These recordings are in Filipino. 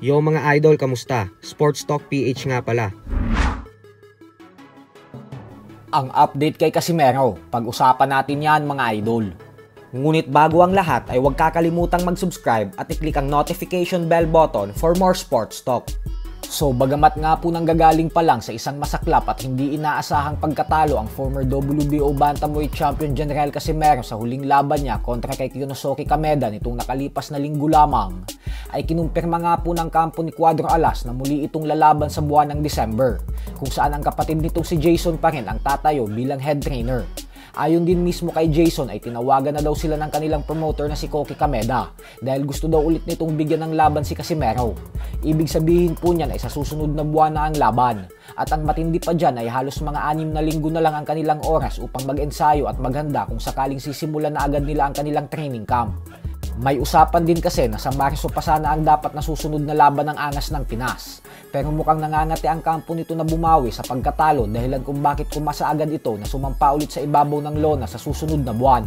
Yo mga idol, kamusta? Sports Talk PH nga pala. Ang update kay Casimero, pag-usapan natin yan mga idol. Ngunit bago ang lahat ay huwag kakalimutang mag-subscribe at i-click ang notification bell button for more sports talk. So bagamat nga po nanggagaling pa lang sa isang masaklap at hindi inaasahang pagkatalo ang former WBO Bantamweight Champion General Casimero sa huling laban niya kontra kay Yonosuke Kameda nitong nakalipas na linggo lamang, ay kinumpirma nga po ng kampo ni Cuadro Alas na muli itong lalaban sa buwan ng December, kung saan ang kapatid nitong si Jason pa rin ang tatayo bilang head trainer. Ayon din mismo kay Jason ay tinawagan na daw sila ng kanilang promoter na si Koki Kameda dahil gusto daw ulit nitong bigyan ng laban si Casimero. Ibig sabihin po niyan ay sa susunod na buwan na ang laban, at ang matindi pa dyan ay halos mga 6 na linggo na lang ang kanilang oras upang mag-ensayo at maghanda kung sakaling sisimulan na agad nila ang kanilang training camp. May usapan din kasi na sa Marso pa sana ang dapat na susunod na laban ng Angas ng Pinas. Pero mukhang nangangati ang kampo nito na bumawi sa pagkatalo dahilan kung bakit kumasa agad ito na sumampa ulit sa ibabaw ng lona sa susunod na buwan.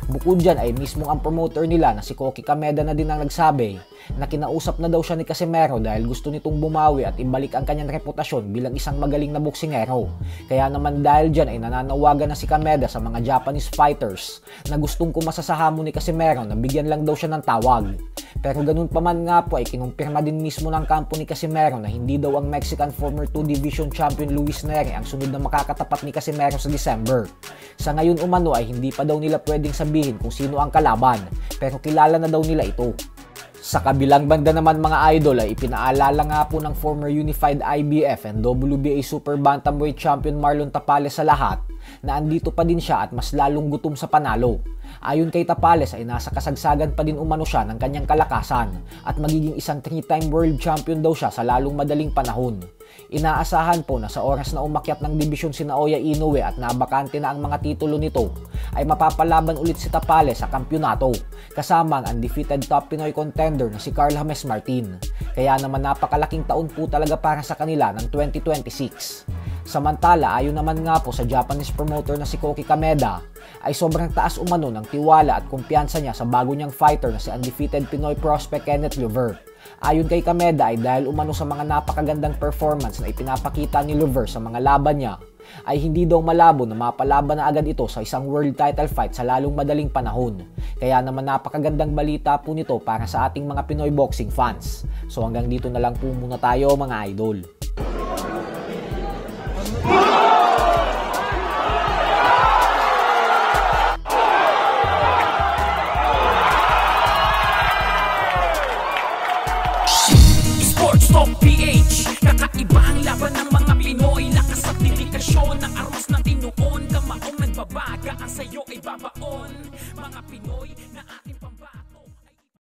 Bukod dyan ay mismo ang promoter nila na si Koki Kameda na din ang nagsabi na kinausap na daw siya ni Casimero dahil gusto nitong bumawi at ibalik ang kanyang reputasyon bilang isang magaling na boksingero. Kaya naman dahil dyan ay nananawagan na si Kameda sa mga Japanese fighters na gustong kumasa sa hamon ni Casimero na bigyan lang daw siya ng tawag. Pero ganun pa man nga po ay kinumpirma din mismo ng kampo ni Casimero na hindi daw ang Mexican former 2 Division Champion Luis Neri ang sunod na makakatapat ni Casimero sa December. Sa ngayon umano ay hindi pa daw nila pwedeng sabihin kung sino ang kalaban, pero kilala na daw nila ito. Sa kabilang banda naman mga idol ay ipinaalala nga po ng former Unified IBF and WBA Super Bantamweight Champion Marlon Tapales sa lahat na andito pa din siya at mas lalong gutom sa panalo. Ayon kay Tapales ay nasa kasagsagan pa din umano siya ng kanyang kalakasan at magiging isang 3-time world champion daw siya sa lalong madaling panahon. Inaasahan po na sa oras na umakyat ng dibisyon si Naoya Inoue at nabakante na ang mga titulo nito, ay mapapalaban ulit si Tapales sa kampyonato kasama ang undefeated top Pinoy contender na si Carl James Martin. Kaya naman napakalaking taon po talaga para sa kanila ng 2026. Samantala, ayon naman nga po sa Japanese promoter na si Koki Kameda, ay sobrang taas umano ng tiwala at kumpiyansa niya sa bago niyang fighter na si undefeated Pinoy prospect Kenneth Louver. Ayon kay Kameda ay dahil umano sa mga napakagandang performance na ipinapakita ni Louver sa mga laban niya, ay hindi daw malabo na mapalaban na agad ito sa isang world title fight sa lalong madaling panahon. Kaya naman napakagandang balita po nito para sa ating mga Pinoy boxing fans. So hanggang dito na lang po muna tayo mga idol. Sports Talk PH, kakaiba ang laban ng mga Pinoy. Lakas at dedikasyon ng armas na tinuon. Kamaong nagbabaga, ang sayo ay babaon. Mga Pinoy na ating pambato.